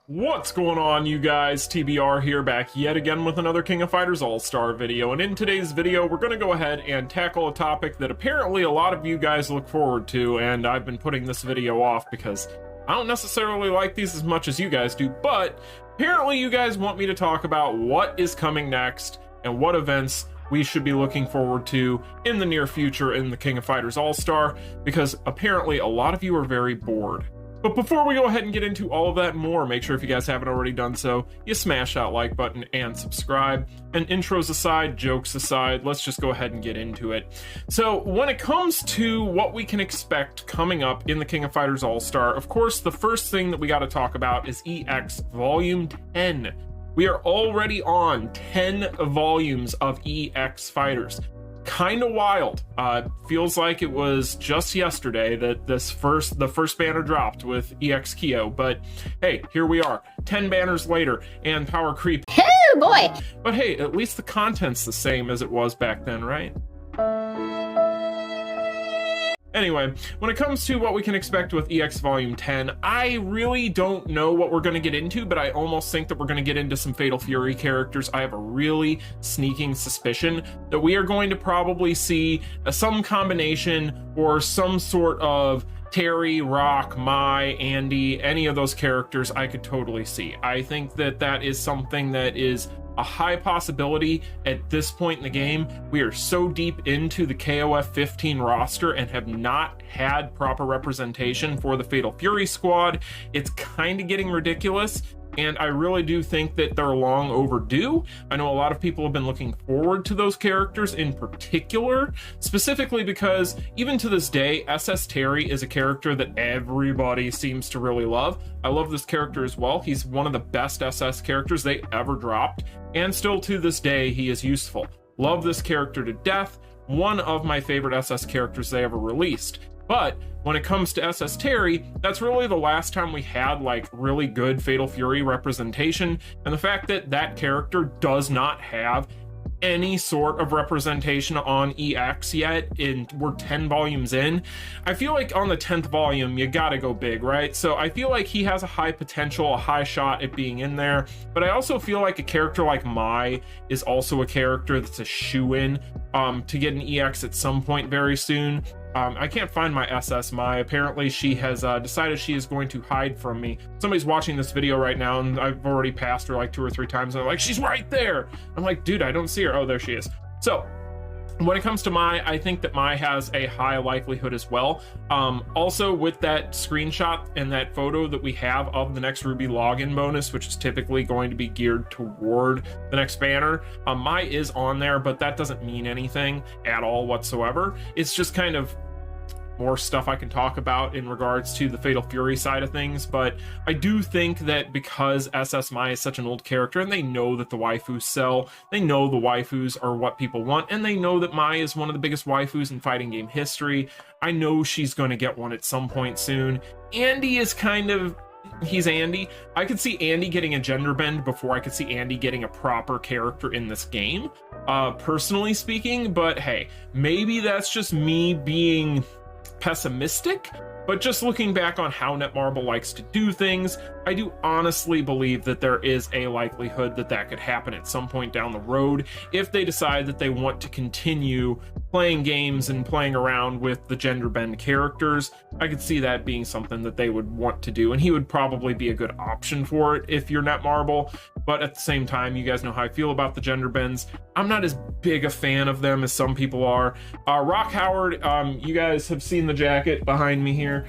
What's going on, you guys? TBR here, back yet again with another King of Fighters All-Star video, and in today's video we're going to go ahead and tackle a topic that apparently a lot of you guys look forward to, and I've been putting this video off because I don't necessarily like these as much as you guys do, but apparently you guys want me to talk about what is coming next and what events we should be looking forward to in the near future in the King of Fighters All-Star, because apparently a lot of you are very bored. But before we go ahead and get into all of that and more, make sure if you guys haven't already done so, you smash that like button and subscribe. And intros aside, jokes aside, let's just go ahead and get into it. So when it comes to what we can expect coming up in the King of Fighters All-Star, of course, the first thing that we got to talk about is EX Volume 10. We are already on 10 volumes of EX Fighters. Kind of wild. Feels like it was just yesterday that the first banner dropped with EX Kyo, but hey, here we are 10 banners later and power creep. Oh boy. But hey, at least the content's the same as it was back then, right? Anyway, when it comes to what we can expect with EX Volume 10, I really don't know what we're going to get into, but I almost think that we're going to get into some Fatal Fury characters. I have a really sneaking suspicion that we are going to probably see some combination or some sort of Terry, Rock, Mai, Andy, any of those characters I could totally see. I think that that is something that is a high possibility at this point in the game. We are so deep into the KOF 15 roster and have not had proper representation for the Fatal Fury squad. It's kind of getting ridiculous, and I really do think that they're long overdue. I know a lot of people have been looking forward to those characters in particular, specifically because even to this day, SS Terry is a character that everybody seems to really love. I love this character as well. He's one of the best SS characters they ever dropped, and still to this day, he is useful. Love this character to death. One of my favorite SS characters they ever released. But when it comes to SS Terry, that's really the last time we had like really good Fatal Fury representation, and the fact that that character does not have any sort of representation on EX yet, and we're 10 volumes in, I feel like on the 10th volume you gotta go big, right? So I feel like he has a high potential, a high shot at being in there, but I also feel like a character like Mai is also a character that's a shoe-in to get an EX at some point very soon. I can't find my SS Mai. Apparently she has decided she is going to hide from me. Somebody's watching this video right now and I've already passed her like 2 or 3 times and they're like, she's right there. I'm like, dude, I don't see her. Oh, there she is. So when it comes to Mai, I think that Mai has a high likelihood as well. Also with that screenshot and that photo that we have of the next Ruby login bonus, which is typically going to be geared toward the next banner, Mai is on there, but that doesn't mean anything at all whatsoever. It's just kind of more stuff I can talk about in regards to the Fatal Fury side of things, but I do think that because SS Mai is such an old character and they know that the waifus sell, they know the waifus are what people want, and they know that Mai is one of the biggest waifus in fighting game history. I know she's going to get one at some point soon. Andy is kind of, he's Andy. I could see Andy getting a gender bend before I could see Andy getting a proper character in this game, personally speaking, but hey, maybe that's just me being pessimistic, but just looking back on how Netmarble likes to do things, I do honestly believe that there is a likelihood that that could happen at some point down the road if they decide that they want to continue playing games and playing around with the gender bend characters. I could see that being something that they would want to do, and he would probably be a good option for it if you're Netmarble. But at the same time, you guys know how I feel about the gender bends. I'm not as big a fan of them as some people are. Rock Howard, you guys have seen the jacket behind me here.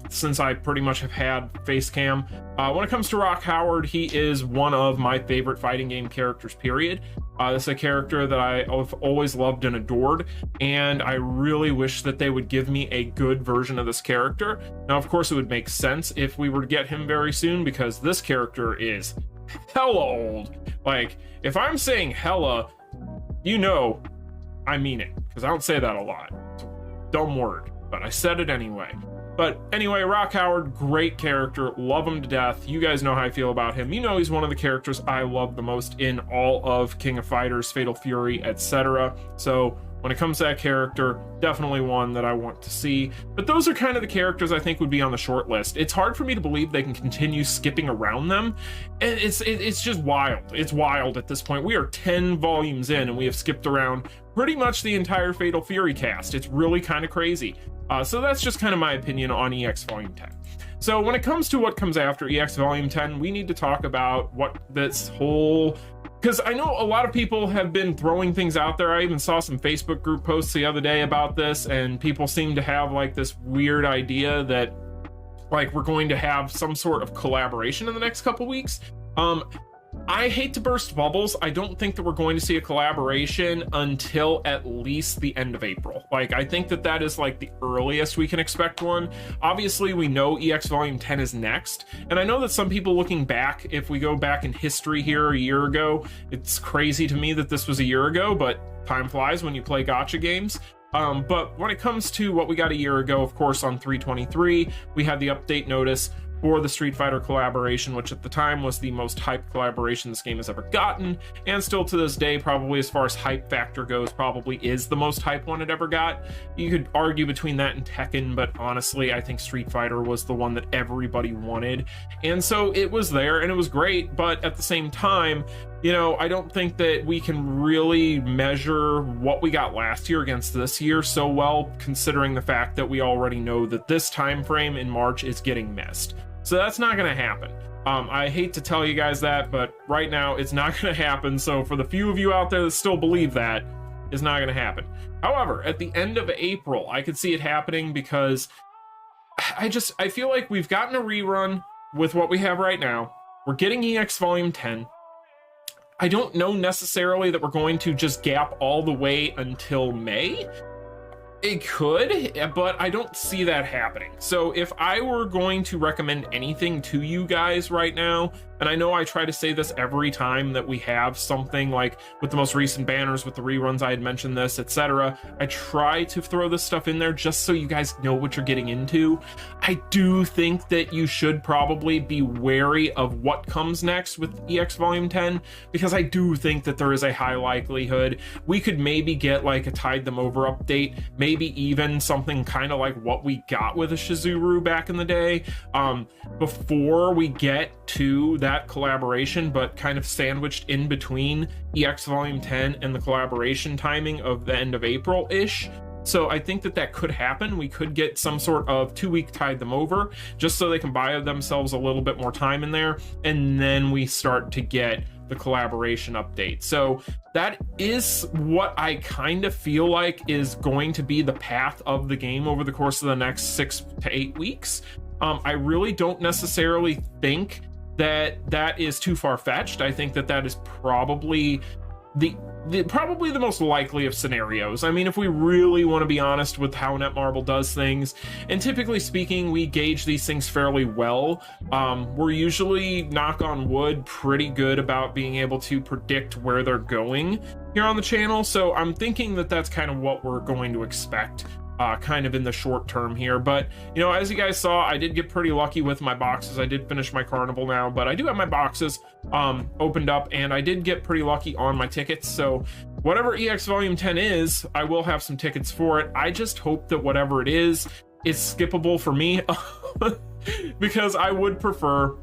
Since I pretty much have had face cam. When it comes to Rock Howard, he is one of my favorite fighting game characters, period. This is a character that I've always loved and adored, and I really wish that they would give me a good version of this character. Now, of course, it would make sense if we were to get him very soon, because this character is hella old. Like, if I'm saying hella, you know I mean it, because I don't say that a lot. It's a dumb word, but I said it anyway. But anyway, Rock Howard, great character, love him to death. You guys know how I feel about him. You know he's one of the characters I love the most in all of King of Fighters, Fatal Fury, etc. So when it comes to that character, definitely one that I want to see. But those are kind of the characters I think would be on the short list. It's hard for me to believe they can continue skipping around them, and it's just wild. It's wild at this point. We are 10 volumes in and we have skipped around pretty much the entire Fatal Fury cast. It's really kind of crazy. So that's just kind of my opinion on EX Volume 10. So when it comes to what comes after EX Volume 10, we need to talk about what this whole, because I know a lot of people have been throwing things out there. I even saw some Facebook group posts the other day about this, and people seem to have like this weird idea that like we're going to have some sort of collaboration in the next couple weeks. I hate to burst bubbles. I don't think that we're going to see a collaboration until at least the end of April. Like, I think that that is like the earliest we can expect one. Obviously, we know EX Volume 10 is next. And I know that some people looking back, if we go back in history here a year ago, it's crazy to me that this was a year ago, but time flies when you play gacha games. But when it comes to what we got a year ago, of course, on 3/23, we had the update notice for the Street Fighter collaboration, which at the time was the most hyped collaboration this game has ever gotten, and still to this day, probably as far as hype factor goes, probably is the most hype one it ever got. You could argue between that and Tekken, but honestly, I think Street Fighter was the one that everybody wanted, and so it was there, and it was great, but at the same time, you know, I don't think that we can really measure what we got last year against this year so well, considering the fact that we already know that this time frame in March is getting missed. So that's not going to happen. I hate to tell you guys that, but right now it's not going to happen. So for the few of you out there that still believe that, it's not going to happen. However, at the end of April, I could see it happening because I feel like we've gotten a rerun with what we have right now. We're getting EX Volume 10. I don't know necessarily that we're going to just gap all the way until May. It could, but I don't see that happening. So if I were going to recommend anything to you guys right now, and I know I try to say this every time that we have something, like with the most recent banners, with the reruns, I had mentioned this, etc. I try to throw this stuff in there just so you guys know what you're getting into. I do think that you should probably be wary of what comes next with EX Volume 10, because I do think that there is a high likelihood we could maybe get like a Tide Them Over update, maybe even something kind of like what we got with a Shizuru back in the day, before we get to that collaboration, but kind of sandwiched in between EX Volume 10 and the collaboration timing of the end of April-ish. So I think that that could happen. We could get some sort of 2-week Tide Them Over, just so they can buy themselves a little bit more time in there, and then we start to get the collaboration update. So that is what I kind of feel like is going to be the path of the game over the course of the next 6 to 8 weeks. I really don't necessarily think that that is too far-fetched. I think that that is probably probably the most likely of scenarios. I mean, if we really want to be honest with how Netmarble does things, and typically speaking, we gauge these things fairly well. We're usually, knock on wood, pretty good about being able to predict where they're going here on the channel. So I'm thinking that that's kind of what we're going to expect kind of in the short term here. But, you know, as you guys saw, I did get pretty lucky with my boxes. I did finish my carnival now, but I do have my boxes opened up, and I did get pretty lucky on my tickets. So whatever EX Volume 10 is, I will have some tickets for it. I just hope that whatever it is skippable for me, because I would prefer,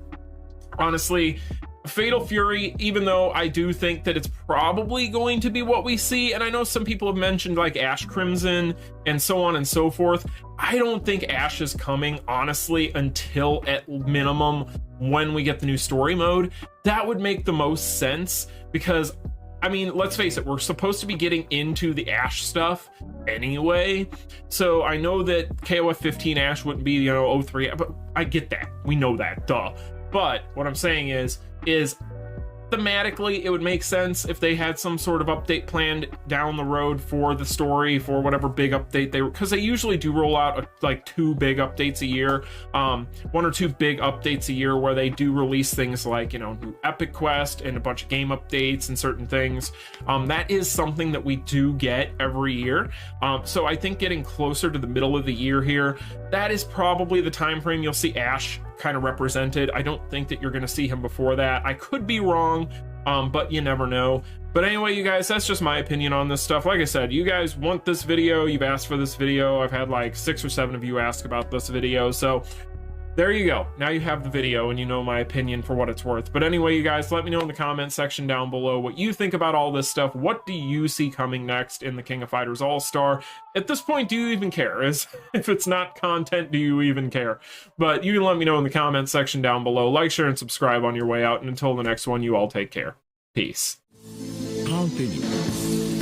honestly, Fatal Fury, even though I do think that it's probably going to be what we see, and I know some people have mentioned like Ash Crimson and so on and so forth. I don't think Ash is coming, honestly, until at minimum when we get the new story mode. That would make the most sense, because I mean, let's face it, we're supposed to be getting into the Ash stuff anyway. So I know that KOF 15 Ash wouldn't be, you know, 03, but I get that. We know that, duh. But what I'm saying is thematically, it would make sense if they had some sort of update planned down the road for the story, for whatever big update because they usually do roll out like 2 big updates a year, 1 or 2 big updates a year, where they do release things like, you know, new Epic Quest and a bunch of game updates and certain things. That is something that we do get every year. So I think getting closer to the middle of the year here, that is probably the time frame you'll see Ash kind of represented. I don't think that you're going to see him before that. I could be wrong, but you never know. But anyway, you guys, that's just my opinion on this stuff. Like I said, you guys want this video, you've asked for this video. I've had like 6 or 7 of you ask about this video, so there you go. Now you have the video and you know my opinion for what it's worth. But anyway, you guys, let me know in the comment section down below what you think about all this stuff. What do you see coming next in the King of Fighters All-Star? At this point, do you even care? If it's not content, do you even care? But you can let me know in the comment section down below. Like, share, and subscribe on your way out. And until the next one, you all take care. Peace. Continue.